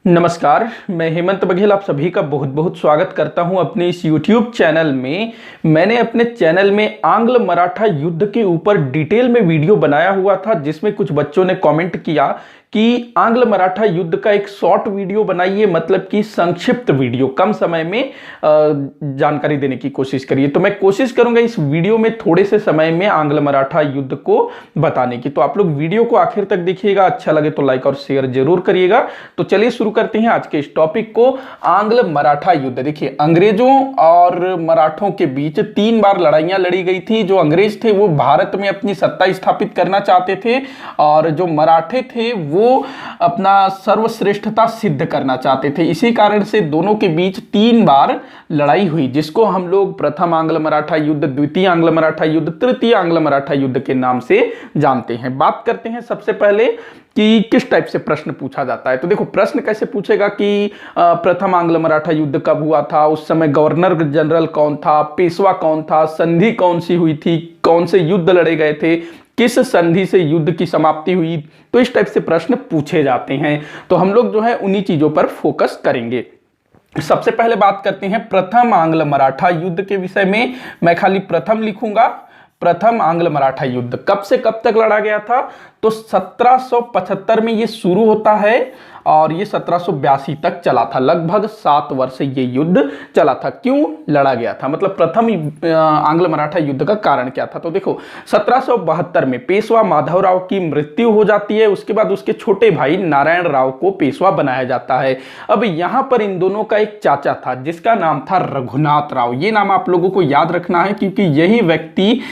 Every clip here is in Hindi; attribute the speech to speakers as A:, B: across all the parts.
A: नमस्कार, मैं हेमंत बघेल आप सभी का बहुत बहुत स्वागत करता हूं अपने इस YouTube चैनल में। मैंने अपने चैनल में आंग्ल मराठा युद्ध के ऊपर डिटेल में वीडियो बनाया हुआ था, जिसमें कुछ बच्चों ने कमेंट किया कि आंग्ल मराठा युद्ध का एक शॉर्ट वीडियो बनाइए, मतलब कि संक्षिप्त वीडियो, कम समय में जानकारी देने की कोशिश करिए। तो मैं कोशिश करूंगा इस वीडियो में थोड़े से समय में आंग्ल मराठा युद्ध को बताने की। तो आप लोग वीडियो को आखिर तक देखिएगा, अच्छा लगे तो लाइक और शेयर जरूर करिएगा। तो चलिए शुरू करते हैं आज के इस टॉपिक को। आंग्ल मराठा युद्ध, देखिए अंग्रेजों और मराठों के बीच 3 बार लड़ाइयां लड़ी गई थी। जो अंग्रेज थे वो भारत में अपनी सत्ता स्थापित करना चाहते थे, और जो मराठे थे वो अपना सर्वश्रेष्ठता सिद्ध करना चाहते थे। इसी कारण से दोनों के बीच 3 बार लड़ाई हुई, जिसको हम लोग प्रथम आंग्ल मराठा युद्ध, द्वितीय आंग्ल मराठा युद्ध, तृतीय आंग्ल मराठा युद्ध के नाम से जानते हैं। बात करते हैं सबसे पहले कि किस टाइप से प्रश्न पूछा जाता है। तो देखो, प्रश्न कैसे पूछेगा कि प्रथम आंग्ल मराठा युद्ध कब हुआ था, उस समय गवर्नर जनरल कौन था, पेशवा कौन था, संधि कौन सी हुई थी, कौन से युद्ध लड़े गए थे, किस संधि से युद्ध की समाप्ति हुई। तो इस टाइप से प्रश्न पूछे जाते हैं। तो हम लोग जो है उन्हीं चीजों पर फोकस करेंगे। सबसे पहले बात करते हैं प्रथम आंग्ल मराठा युद्ध के विषय में। मैं खाली प्रथम लिखूंगा। प्रथम आंग्ल मराठा युद्ध कब से कब तक लड़ा गया था? तो 1775 में ये शुरू होता है और ये 1782 तक चला था। लगभग 7 वर्ष ये युद्ध चला था। क्यों लड़ा गया था, मतलब प्रथम आंग्ल मराठा युद्ध का कारण क्या था? तो देखो, 1772 में पेशवा माधवराव की मृत्यु हो जाती है। उसके बाद उसके छोटे भाई नारायण राव को पेशवा बनाया जाता है। अब यहां पर इन दोनों का एक चाचा था जिसका नाम था रघुनाथ राव। ये नाम आप लोगों को याद रखना है, क्योंकि यही व्यक्ति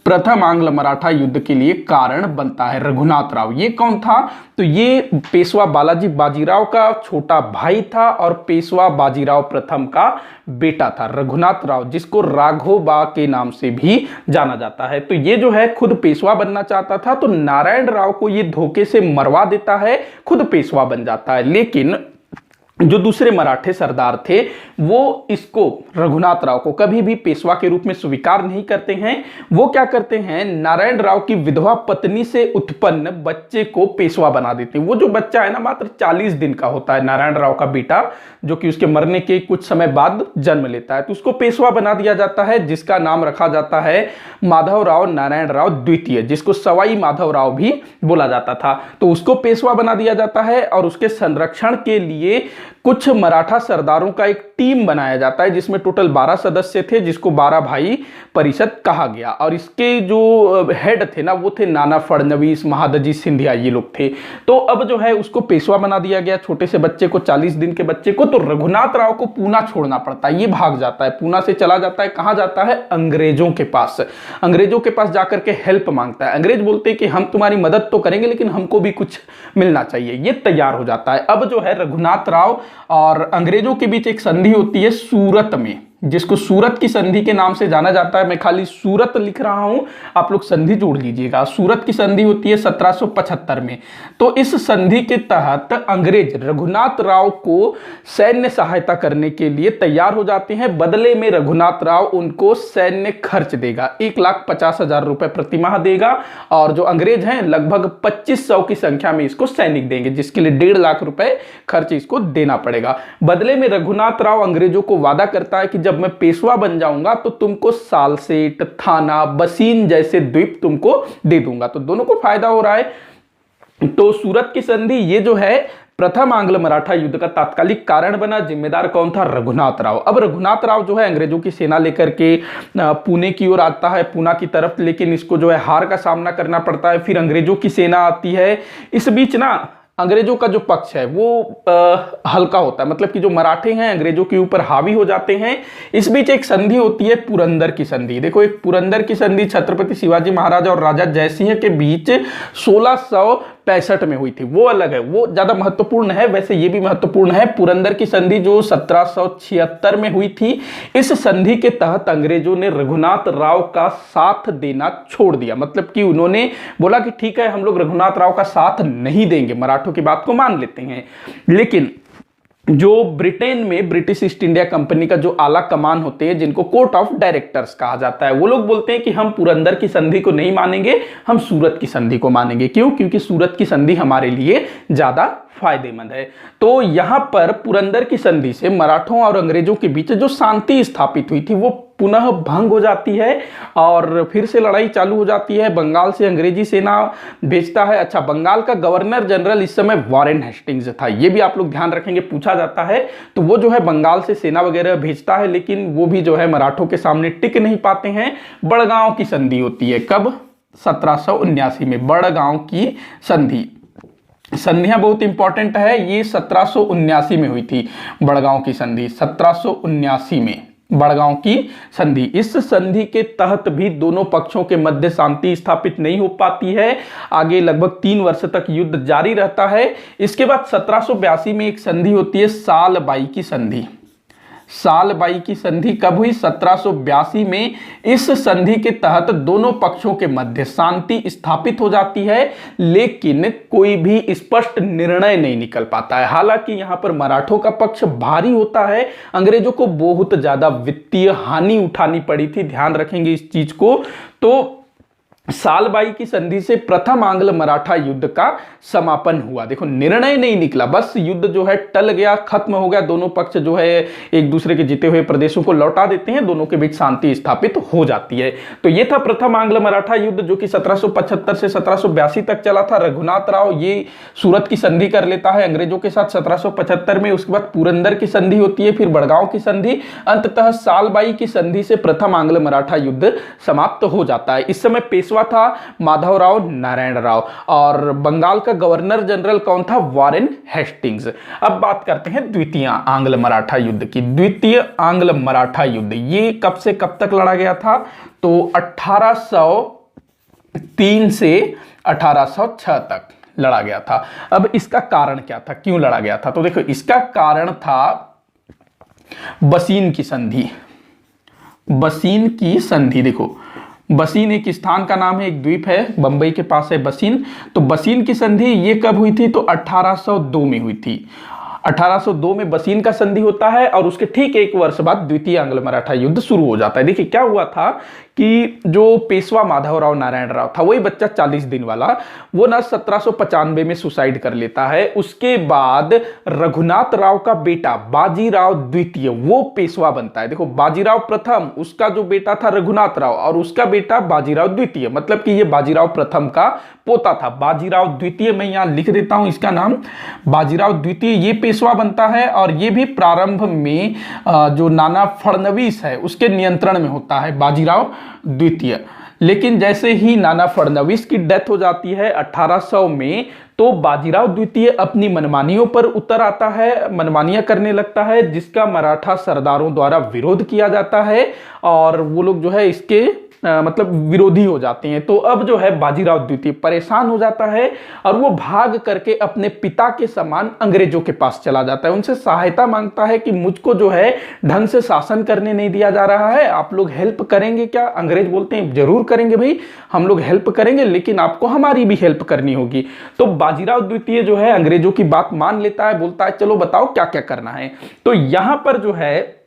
A: प्रथम आंग्ल मराठा युद्ध के लिए कारण बनता है। रघुनाथ राव ये कौन था? तो ये पेशवा बालाजी बाजीराव का छोटा भाई था और पेशवा बाजीराव प्रथम का बेटा था, रघुनाथ राव, जिसको राघोबा के नाम से भी जाना जाता है। तो ये जो है खुद पेशवा बनना चाहता था, तो नारायण राव को ये धोखे से मरवा देता है, खुद पेशवा बन जाता है। लेकिन जो दूसरे मराठे सरदार थे वो इसको, रघुनाथ राव को, कभी भी पेशवा के रूप में स्वीकार नहीं करते हैं। वो क्या करते हैं, नारायण राव की विधवा पत्नी से उत्पन्न बच्चे को पेशवा बना देते हैं। वो जो बच्चा है ना, मात्र 40 दिन का होता है, नारायण राव का बेटा, जो कि उसके मरने के कुछ समय बाद जन्म लेता है। तो उसको पेशवा बना दिया जाता है, जिसका नाम रखा जाता है माधवराव नारायण राव द्वितीय, जिसको सवाई माधवराव भी बोला जाता था। तो उसको पेशवा बना दिया जाता है और उसके संरक्षण के लिए कुछ मराठा सरदारों का एक टीम बनाया जाता है, जिसमें टोटल 12 सदस्य थे, जिसको 12 भाई परिषद कहा गया। और इसके जो हेड थे ना, वो थे नाना फडणवीस, महादजी सिंधिया, ये लोग थे। तो अब जो है उसको पेशवा बना दिया गया, छोटे से बच्चे को, 40 दिन के बच्चे को। तो रघुनाथ राव को पूना छोड़ना पड़ता है, ये भाग जाता है, पूना से चला जाता है। कहां जाता है? अंग्रेजों के पास। अंग्रेजों के पास जाकर के हेल्प मांगता है। अंग्रेज बोलते हैं कि हम तुम्हारी मदद तो करेंगे, लेकिन हमको भी कुछ मिलना चाहिए। ये तैयार हो जाता है। अब जो है रघुनाथ राव और अंग्रेजों के बीच एक संधि होती है सूरत में, जिसको सूरत की संधि के नाम से जाना जाता है। मैं खाली सूरत लिख रहा हूं, आप लोग संधि जोड़ लीजिएगा। सूरत की संधि होती है 1775 में। तो इस संधि के तहत अंग्रेज रघुनाथ राव को सैन्य सहायता करने के लिए तैयार हो जाते हैं। बदले में रघुनाथ राव उनको सैन्य खर्च देगा, 1,50,000 रुपए प्रति माह देगा। और जो अंग्रेज हैं लगभग 2500 की संख्या में इसको सैनिक देंगे, जिसके लिए 1.5 लाख रुपए खर्च इसको देना पड़ेगा। बदले में रघुनाथ राव अंग्रेजों को वादा करता है कि जब मैं पेशवा बन जाऊंगा तो तुमको सालसेट, थाना, बसीन जैसे द्वीप तुमको दे दूंगा। तो दोनों को फायदा हो रहा है। तो सूरत की संधि ये जो है प्रथम आंग्ल मराठा युद्ध का तात्कालिक कारण बना। जिम्मेदार कौन था? रघुनाथ राव। अब रघुनाथ राव जो है अंग्रेजों की सेना लेकर के पुणे की ओर आता है, पूना की तरफ, लेकिन इसको जो है हार का सामना करना पड़ता है। फिर अंग्रेजों की सेना आती है। इस बीच ना अंग्रेजों का जो पक्ष है वो हल्का होता है, मतलब कि जो मराठे हैं अंग्रेजों के ऊपर हावी हो जाते हैं। इस बीच एक संधि होती है पुरंदर की संधि। देखो, एक पुरंदर की संधि छत्रपति शिवाजी महाराज और राजा जयसिंह के बीच 1665 में हुई थी। वो अलग है, वो ज्यादा महत्वपूर्ण है। वैसे ये भी महत्वपूर्ण है। पुरंदर की संधि जो 1776 में हुई थी, इस संधि के तहत अंग्रेजों ने रघुनाथ राव का साथ देना छोड़ दिया। मतलब कि उन्होंने बोला कि ठीक है, हम लोग रघुनाथ राव का साथ नहीं देंगे, मराठों की बात को मान लेते हैं। लेकिन जो ब्रिटेन में ब्रिटिश ईस्ट इंडिया कंपनी का जो आला कमान होते हैं, जिनको कोर्ट ऑफ डायरेक्टर्स कहा जाता है, वो लोग बोलते हैं कि हम पुरंदर की संधि को नहीं मानेंगे, हम सूरत की संधि को मानेंगे। क्यों? क्योंकि सूरत की संधि हमारे लिए ज्यादा फायदेमंद है। तो यहां पर पुरंदर की संधि से मराठों और अंग्रेजों के बीच जो शांति स्थापित हुई थी वो पुनः भंग हो जाती है और फिर से लड़ाई चालू हो जाती है। बंगाल से अंग्रेजी सेना भेजता है। अच्छा, बंगाल का गवर्नर जनरल इस समय वॉरेन हेस्टिंग्स था, ये भी आप लोग ध्यान रखेंगे, पूछा जाता है। तो वो जो है बंगाल से सेना वगैरह भेजता है, लेकिन वो भी जो है मराठों के सामने टिक नहीं पाते हैं। बड़गांव की संधि होती है कब? 1779 में बड़गांव की संधि। संधियां बहुत इंपॉर्टेंट है, ये 1779 में हुई थी बड़गांव की संधि। 1779 में बड़गांव की संधि। इस संधि के तहत भी दोनों पक्षों के मध्य शांति स्थापित नहीं हो पाती है। आगे लगभग 3 वर्ष तक युद्ध जारी रहता है। इसके बाद 1782 में एक संधि होती है, सालबाई की संधि। सालबाई की संधि कब हुई? 1782 में। इस संधि के तहत दोनों पक्षों के मध्य शांति स्थापित हो जाती है, लेकिन कोई भी स्पष्ट निर्णय नहीं निकल पाता है। हालांकि यहां पर मराठों का पक्ष भारी होता है, अंग्रेजों को बहुत ज्यादा वित्तीय हानि उठानी पड़ी थी, ध्यान रखेंगे इस चीज को। तो सालबाई की संधि से प्रथम आंग्ल मराठा युद्ध का समापन हुआ। देखो, निर्णय नहीं निकला, बस युद्ध जो है टल गया, खत्म हो गया। दोनों पक्ष जो है एक दूसरे के जीते हुए प्रदेशों को लौटा देते हैं, दोनों के बीच शांति स्थापित हो जाती है। तो यह था प्रथम आंग्ल मराठा युद्ध, जो कि 1775 से 1782 तक चला था। रघुनाथ राव ये सूरत की संधि कर लेता है अंग्रेजों के साथ 1775 में। उसके बाद पुरंदर की संधि होती है, फिर बड़गांव की संधि, अंततः सालबाई की संधि से प्रथम आंग्ल मराठा युद्ध समाप्त हो जाता है। इस समय पेशवा था माधवराव नारायण राव और बंगाल का गवर्नर जनरल कौन था? Warren Hastings. अब बात करते हैं द्वितीय आंग्ल मराठा युद्ध की। द्वितीय आंग्ल मराठा युद्ध ये कब से कब तक लड़ा गया था? तो 1803 से 1806 तक लड़ा गया था। अब इसका कारण क्या था, क्यों लड़ा गया था? तो देखो, इसका कारण था बसीन की संधि। बसीन की संधि, देखो बसीन एक स्थान का नाम है, एक द्वीप है, बंबई के पास है बसीन। तो बसीन की संधि ये कब हुई थी? तो 1802 में हुई थी। 1802 में बसीन का संधि होता है और उसके ठीक 1 वर्ष बाद द्वितीय आंग्ल मराठा युद्ध शुरू हो जाता है। देखिए क्या हुआ था कि जो पेशवा माधवराव नारायण राव था, वही बच्चा 40 दिन वाला, वो ना 1795 में सुसाइड कर लेता है। उसके बाद रघुनाथ राव का बेटा बाजीराव द्वितीय वो पेशवा बनता है। देखो, बाजीराव प्रथम, उसका जो बेटा था रघुनाथ राव और उसका बेटा बाजीराव द्वितीय, मतलब कि ये बाजीराव प्रथम का पोता था। बाजीराव द्वितीय मैं यहां लिख देता हूं इसका नाम, बाजीराव द्वितीय ये पेशवा बनता है और ये भी प्रारंभ में जो नाना फडणवीस है उसके नियंत्रण में होता है, बाजीराव द्वितीय। लेकिन जैसे ही नाना फडणवीस की डेथ हो जाती है 1800 में, तो बाजीराव द्वितीय अपनी मनमानियों पर उतर आता है, मनमानियां करने लगता है, जिसका मराठा सरदारों द्वारा विरोध किया जाता है और वो लोग जो है इसके मतलब विरोधी हो जाते हैं। तो अब जो है बाजीराव द्वितीय परेशान हो जाता है और वो भाग करके अपने पिता के समान अंग्रेजों के पास चला जाता है। उनसे सहायता मांगता है कि मुझको जो है ढंग से शासन करने नहीं दिया जा रहा है, आप लोग हेल्प करेंगे क्या? अंग्रेज बोलते हैं जरूर करेंगे भाई, हम लोग हेल्प करेंगे, लेकिन आपको हमारी भी हेल्प करनी होगी। तो बाजीराव द्वितीय जो है अंग्रेजों की बात मान लेता है, बोलता है चलो बताओ क्या क्या करना है। तो यहां पर जो है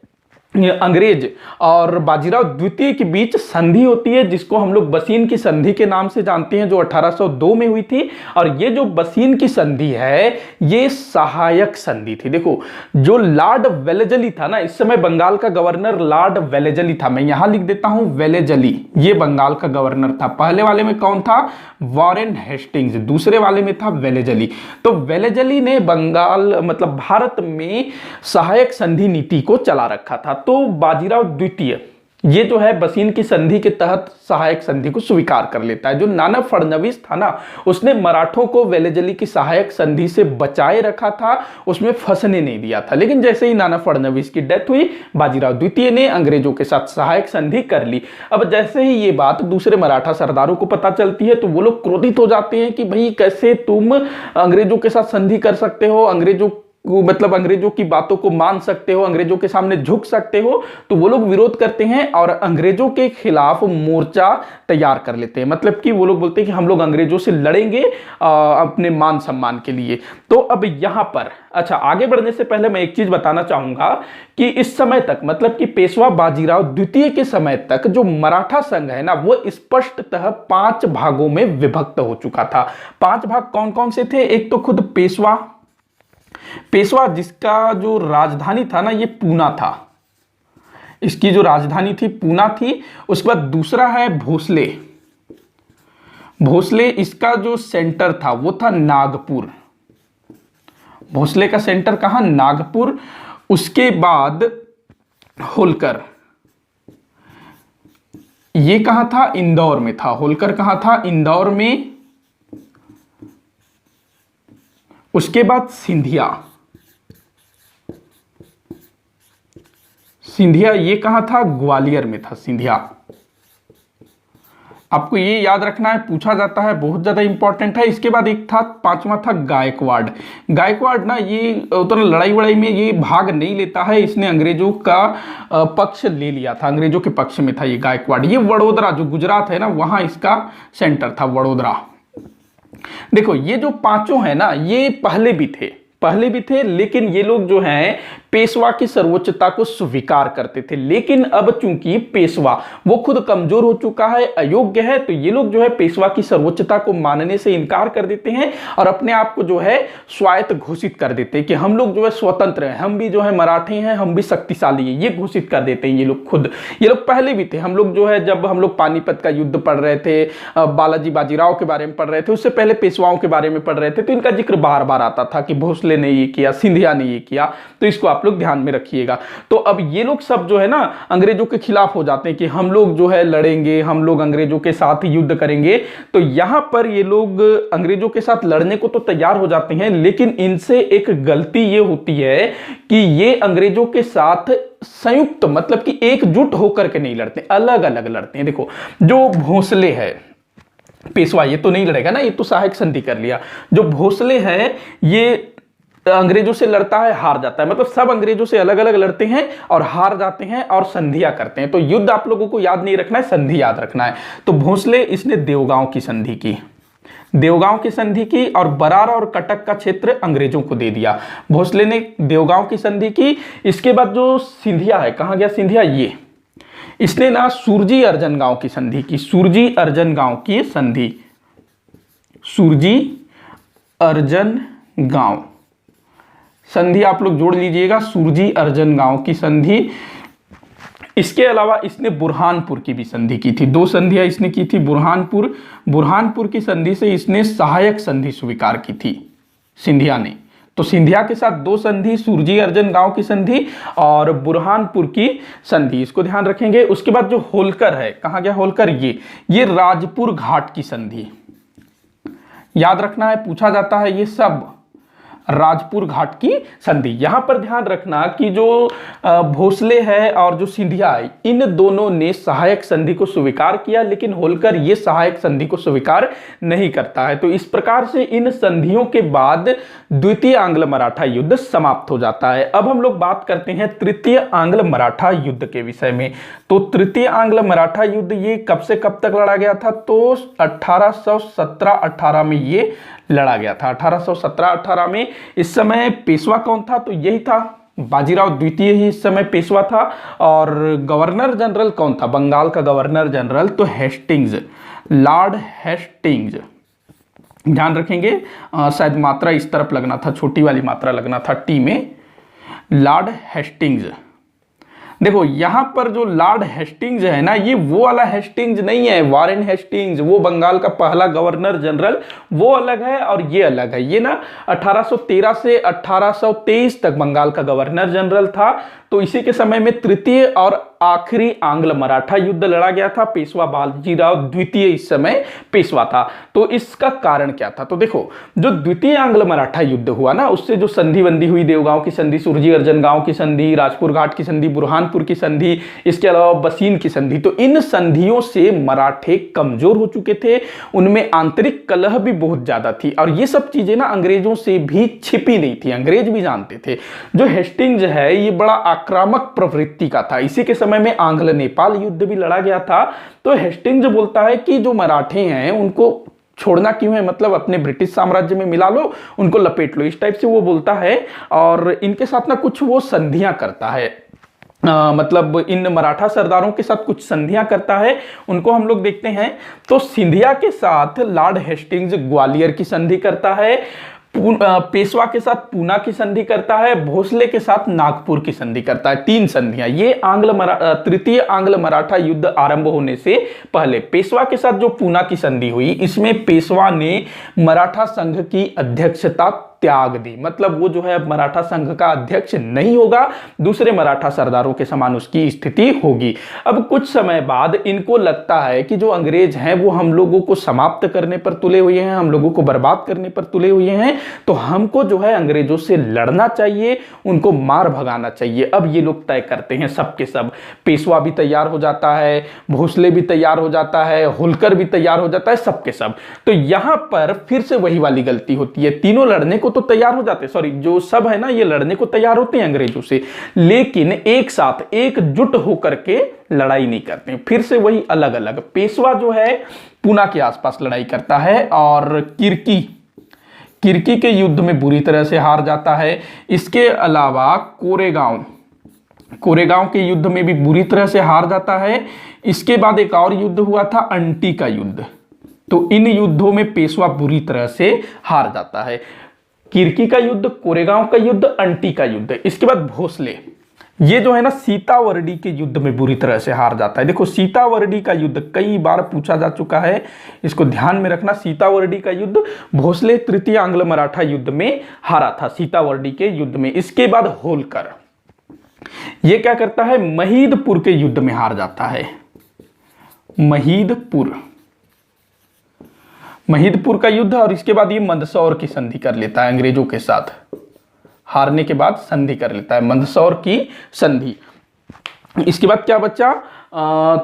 A: अंग्रेज और बाजीराव द्वितीय के बीच संधि होती है, जिसको हम लोग बसीन की संधि के नाम से जानते हैं, जो 1802 में हुई थी। और ये जो बसीन की संधि है ये सहायक संधि थी। देखो, जो लॉर्ड वेलेजली था ना, इस समय बंगाल का गवर्नर लॉर्ड वेलेजली था, मैं यहां लिख देता हूं वेलेजली, ये बंगाल का गवर्नर था। पहले वाले में कौन था? वॉरेन हेस्टिंग्स, दूसरे वाले में था वेलेजली। तो वेलेजली ने बंगाल मतलब भारत में सहायक संधि नीति को चला रखा था। तो बाजीराव द्वितीय ये जो है बसीन की संधि के तहत सहायक संधि को स्वीकार कर लेता है। जो नाना फडणवीस था ना, उसने मराठों को वेलेजली की सहायक संधि से बचाए रखा था, उसमें फंसने नहीं दिया था। लेकिन जैसे ही नाना फडणवीस की डेथ हुई, बाजीराव द्वितीय ने अंग्रेजों के साथ सहायक संधि कर ली। अब जैसे ही ये बात दूसरे मराठा सरदारों को पता चलती है, तो वो लोग क्रोधित हो जाते हैं कि भाई कैसे तुम अंग्रेजों के साथ संधि कर सकते हो, अंग्रेजों मतलब अंग्रेजों की बातों को मान सकते हो, अंग्रेजों के सामने झुक सकते हो, तो वो लोग विरोध करते हैं और अंग्रेजों के खिलाफ मोर्चा तैयार कर लेते हैं। मतलब कि वो लोग बोलते हैं कि हम लोग अंग्रेजों से लड़ेंगे अपने मान सम्मान के लिए। तो अब यहां पर अच्छा, आगे बढ़ने से पहले मैं एक चीज बताना चाहूंगा कि इस समय तक, मतलब कि पेशवा बाजीराव द्वितीय के समय तक जो मराठा संघ है ना, वो स्पष्टतः 5 भागों में विभक्त हो चुका था। 5 भाग कौन कौन से थे? एक तो खुद पेशवा, पेशवा जिसका जो राजधानी था ना, ये पूना था, इसकी जो राजधानी थी पूना थी। उसके बाद दूसरा है भोसले, भोसले इसका जो सेंटर था वो था नागपुर, भोसले का सेंटर कहां? नागपुर। उसके बाद होलकर, ये कहां था? इंदौर में था। होलकर कहां था? इंदौर में। उसके बाद सिंधिया, सिंधिया ये कहां था? ग्वालियर में था सिंधिया। आपको ये याद रखना है, पूछा जाता है, बहुत ज्यादा इंपॉर्टेंट है। इसके बाद एक था, 5वां था गायकवाड़। गायकवाड़ ना ये उतना लड़ाई वड़ाई में ये भाग नहीं लेता है, इसने अंग्रेजों का पक्ष ले लिया था, अंग्रेजों के पक्ष में था ये गायकवाड़। ये वडोदरा जो गुजरात है ना, वहां इसका सेंटर था, वडोदरा। देखो ये जो पांचों है ना, ये पहले भी थे, लेकिन ये लोग जो हैं पेशवा की सर्वोच्चता को स्वीकार करते थे। लेकिन अब चूंकि पेशवा वो खुद कमजोर हो चुका है, अयोग्य है, तो ये लोग जो है पेशवा की सर्वोच्चता को मानने से इनकार कर देते हैं और अपने आप को जो है स्वायत्त घोषित कर देते हैं कि हम लोग जो है स्वतंत्र हैं, हम भी जो है मराठे हैं, हम भी शक्तिशाली हैं, ये घोषित कर देते हैं ये लोग खुद। ये लोग पहले भी थे। हम लोग जो है, जब हम लोग पानीपत का युद्ध पढ़ रहे थे, बालाजी बाजीराव के बारे में पढ़ रहे थे, उससे पहले पेशवाओं के बारे में पढ़ रहे थे, तो इनका जिक्र बार बार आता था कि भोसले ने ये किया, सिंधिया ने ये किया। तो इसको आप लोग ध्यान में रखिएगा। तो अब ये लोग सब जो है ना अंग्रेजों के खिलाफ हो जाते हैं कि हम लोग जो है लड़ेंगे, हम लोग अंग्रेजों के साथ युद्ध करेंगे। तो यहां पर ये लोग अंग्रेजों के साथ लड़ने को तो तैयार हो जाते हैं, लेकिन इनसे एक गलती ये होती है कि ये अंग्रेजों के साथ संयुक्त, मतलब कि एकजुट होकर के नहीं लड़ते, अलग अलग लड़ते हैं। देखो जो भोसले है, पेशवा ये तो नहीं लड़ेगा ना, ये तो सहायक संधि कर लिया। जो भोसले है ये अंग्रेजों से लड़ता है, हार जाता है, मतलब सब अंग्रेजों से अलग अलग लड़ते हैं और हार जाते हैं और संधियां करते हैं। तो युद्ध आप लोगों को याद नहीं रखना है, संधि याद रखना है। तो भोसले इसने देवगांव की संधि की, देवगांव की संधि की और बरार और कटक का क्षेत्र अंग्रेजों को दे दिया। भोसले ने देवगांव की संधि की। इसके बाद जो सिंधिया है, कहां गया सिंधिया? ये इसने ना सुरजी अर्जन गांव की संधि की, सुरजी अर्जन गांव की संधि, सुरजी अर्जन गांव संधि आप लोग जोड़ लीजिएगा, सुरजी अर्जन गांव की संधि। इसके अलावा इसने बुरहानपुर की भी संधि की थी, 2 संधियां इसने की थी। बुरहानपुर की संधि से इसने सहायक संधि स्वीकार की थी सिंधिया ने। तो सिंधिया के साथ 2 संधि, सुरजी अर्जन गांव की संधि और बुरहानपुर की संधि, इसको ध्यान रखेंगे। उसके बाद जो होलकर है, कहां गया होलकर? ये राजपुर घाट की संधि याद रखना है, पूछा जाता है ये सब, राजपुर घाट की संधि। यहां पर ध्यान रखना कि जो भोसले है और जो सिंधिया है, इन दोनों ने सहायक संधि को स्वीकार किया, लेकिन होलकर ये सहायक संधि को स्वीकार नहीं करता है। तो इस प्रकार से इन संधियों के बाद द्वितीय आंग्ल मराठा युद्ध समाप्त हो जाता है। अब हम लोग बात करते हैं तृतीय आंग्ल मराठा युद्ध के विषय में। तो तृतीय आंग्ल मराठा युद्ध ये कब से कब तक लड़ा गया था? तो 1817-18 में ये लड़ा गया था, 1817-18 में। इस समय पेशवा कौन था? तो यही था, बाजीराव द्वितीय ही इस समय पेशवा था। और गवर्नर जनरल कौन था? बंगाल का गवर्नर जनरल तो हेस्टिंग्स, लॉर्ड हेस्टिंग्स। ध्यान रखेंगे, शायद मात्रा इस तरफ लगना था, छोटी वाली मात्रा लगना था टी में, लॉर्ड हेस्टिंग्स। देखो यहां पर जो लॉर्ड हेस्टिंग्स है ना, ये वो वाला हेस्टिंग्स नहीं है, वारेन हेस्टिंग्स, वो बंगाल का पहला गवर्नर जनरल, वो अलग है और ये अलग है। ये ना 1813 से 1823 तक बंगाल का गवर्नर जनरल था। तो इसी के समय में तृतीय और आखिरी आंग्ल मराठा युद्ध लड़ा गया था। पेशवा बाजीराव द्वितीय इस समय पेशवा था। तो इसका कारण क्या था? तो देखो, जो द्वितीय आंग्ल मराठा युद्ध हुआ ना, उससे जो संधि बंदी हुई, देवगांव की संधि, सुरजी अर्जन गांव की संधि, राजपुर घाट की संधि, बुरहानपुर की संधि, इसके अलावा बसीन की संधि, तो इन संधियों से मराठे कमजोर हो चुके थे। उनमें आंतरिक कलह भी बहुत ज्यादा थी और ये सब चीजें ना अंग्रेजों से भी छिपी नहीं थी, अंग्रेज भी जानते थे। जो हेस्टिंग्स है ये बड़ा आक्रामक प्रवृत्ति का था। इसी के समय में आंग्ल नेपाल युद्ध भी लड़ा गया था। तो हेस्टिंग्स बोलता है कि जो मराठे हैं उनको छोड़ना क्यों है, मतलब अपने ब्रिटिश साम्राज्य में मिला लो, उनको लपेट लो, इस टाइप से वो बोलता है। और इनके साथ ना कुछ वो संधियां करता है, मतलब इन मराठा सरदारों के साथ कुछ संधियां करता है। उनको हम लोग देखते हैं। तो सिंधिया के साथ लॉर्ड हेस्टिंग्स ग्वालियर की संधि करता है, पेशवा के साथ पूना की संधि करता है, भोसले के साथ नागपुर की संधि करता है। 3 संधियां। ये तृतीय आंग्ल मराठा युद्ध आरंभ होने से पहले पेशवा के साथ जो पूना की संधि हुई, इसमें पेशवा ने मराठा संघ की अध्यक्षता त्याग दी। मतलब वो जो है अब मराठा संघ का अध्यक्ष नहीं होगा, दूसरे मराठा सरदारों के समान उसकी स्थिति होगी। अब कुछ समय बाद इनको लगता है कि जो अंग्रेज हैं वो हम लोगों को समाप्त करने पर तुले हुए हैं, हम लोगों को बर्बाद करने पर तुले हुए हैं, तो हमको जो है अंग्रेजों से लड़ना चाहिए, उनको मार भगाना चाहिए। अब ये लोग तय करते हैं सबके सब। पेशवा भी तैयार हो जाता है, भोसले भी तैयार हो जाता है, होलकर भी तैयार हो जाता है, सबके सब। तो यहां पर फिर से वही वाली गलती होती है। तीनों लड़ने को तो तैयार हो जाते, सॉरी जो सब है ना ये लड़ने को तैयार होते हैं अंग्रेजों से, लेकिन एक साथ एकजुट होकर के लड़ाई नहीं करते। फिर से वही अलग अलग। पेशवा जो है पूना के आसपास लड़ाई करता है और किरकी के युद्ध में बुरी तरह से हार जाता है। इसके अलावा कोरेगांव के युद्ध में भी बुरी तरह से हार जाता है। इसके बाद एक और युद्ध हुआ था, अंटी का युद्ध। तो इन युद्धों में पेशवा बुरी तरह से हार जाता है। किरकी का युद्ध, कोरेगांव का युद्ध, अंटी का युद्ध। इसके बाद भोसले, ये जो है ना सीतावरडी के युद्ध में बुरी तरह से हार जाता है। देखो सीतावरडी का युद्ध कई बार पूछा जा चुका है, इसको ध्यान में रखना। सीतावरडी का युद्ध, भोसले तृतीय आंग्ल मराठा युद्ध में हारा था, सीतावरडी के युद्ध में। इसके बाद होलकर, ये क्या करता है, महीदपुर के युद्ध में हार जाता है। महीदपुर का युद्ध। और इसके बाद ये मंदसौर की संधि कर लेता है अंग्रेजों के साथ। हारने के बाद संधि कर लेता है, मंदसौर की संधि। इसके बाद क्या बचा?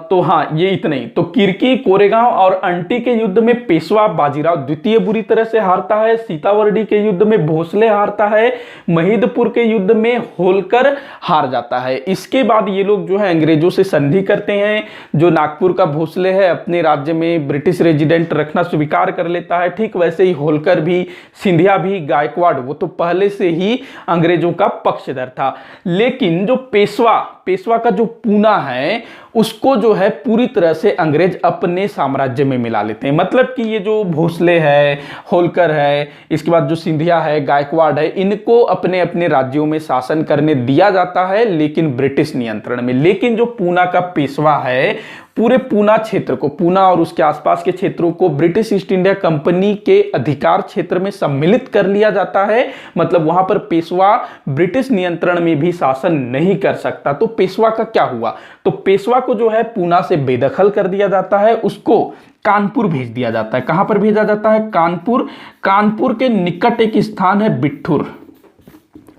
A: तो हाँ ये इतने ही। तो किरकी, कोरेगांव और अंटी के युद्ध में पेशवा बाजीराव द्वितीय बुरी तरह से हारता है, सीतावरडी के युद्ध में भोसले हारता है, महीदपुर के युद्ध में होलकर हार जाता है। इसके बाद ये लोग जो है अंग्रेजों से संधि करते हैं। जो नागपुर का भोसले है अपने राज्य में ब्रिटिश रेजिडेंट रखना स्वीकार कर लेता है। ठीक वैसे ही होलकर भी, सिंधिया भी, गायकवाड़, वो तो पहले से ही अंग्रेजों का पक्षधर था। लेकिन जो पेशवा का जो पूना है उसको जो है पूरी तरह से अंग्रेज अपने साम्राज्य में मिला लेते हैं। मतलब कि ये जो भोसले है, होलकर है, इसके बाद जो सिंधिया है, गायकवाड़ है, इनको अपने अपने राज्यों में शासन करने दिया जाता है, लेकिन ब्रिटिश नियंत्रण में। लेकिन जो पूना का पेशवा है, पूरे पूना क्षेत्र को, पूना और उसके आसपास के क्षेत्रों को ब्रिटिश ईस्ट इंडिया कंपनी के अधिकार क्षेत्र में सम्मिलित कर लिया जाता है। मतलब वहां पर पेशवा ब्रिटिश नियंत्रण में भी शासन नहीं कर सकता। तो पेशवा का क्या हुआ? तो पेशवा को जो है पूना से बेदखल कर दिया जाता है, उसको कानपुर भेज दिया जाता है। कहां पर भेजा जाता है? कानपुर के निकट एक स्थान है बिट्ठुर,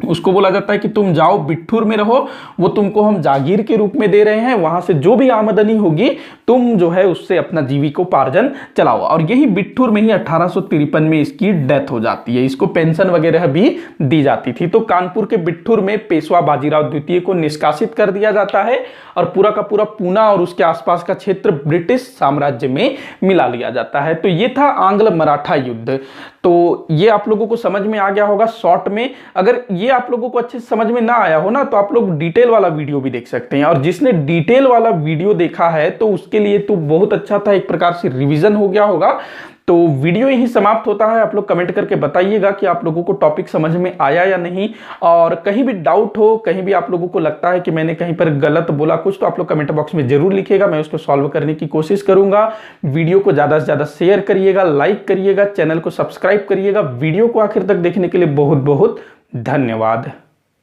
A: उसको बोला जाता है कि तुम जाओ बिट्ठुर में रहो, वो तुमको हम जागीर के रूप में दे रहे हैं, वहां से जो भी आमदनी होगी तुम जो है उससे अपना जीविकोपार्जन चलाओ। और यही बिट्ठुर में ही 1853 में इसकी डेथ हो जाती है। इसको पेंशन वगैरह भी दी जाती थी। तो कानपुर के बिट्ठुर में पेशवा बाजीराव द्वितीय को निष्कासित कर दिया जाता है और पूरा का पूरा पूना और उसके आसपास का क्षेत्र ब्रिटिश साम्राज्य में मिला लिया जाता है। तो ये था आंग्ल मराठा युद्ध। तो ये आप लोगों को समझ में आ गया होगा शॉर्ट में। अगर ये आप लोगों को अच्छे से समझ में ना आया हो ना, तो आप लोग डिटेल वाला वीडियो भी देख सकते हैं। और जिसने डिटेल वाला वीडियो देखा है तो उसके लिए तो बहुत अच्छा था, एक प्रकार से रिवीजन हो गया होगा। तो वीडियो यही समाप्त होता है। आप लोग कमेंट करके बताइएगा कि आप लोगों को टॉपिक समझ में आया या नहीं, और कहीं भी डाउट हो, कहीं भी आप लोगों को लगता है कि मैंने कहीं पर गलत बोला कुछ, तो आप लोग कमेंट बॉक्स में जरूर लिखिएगा, मैं उसको सॉल्व करने की कोशिश करूंगा। वीडियो को ज्यादा से ज्यादा शेयर करिएगा, लाइक करिएगा, चैनल को सब्सक्राइब करिएगा। वीडियो को आखिर तक देखने के लिए बहुत बहुत धन्यवाद।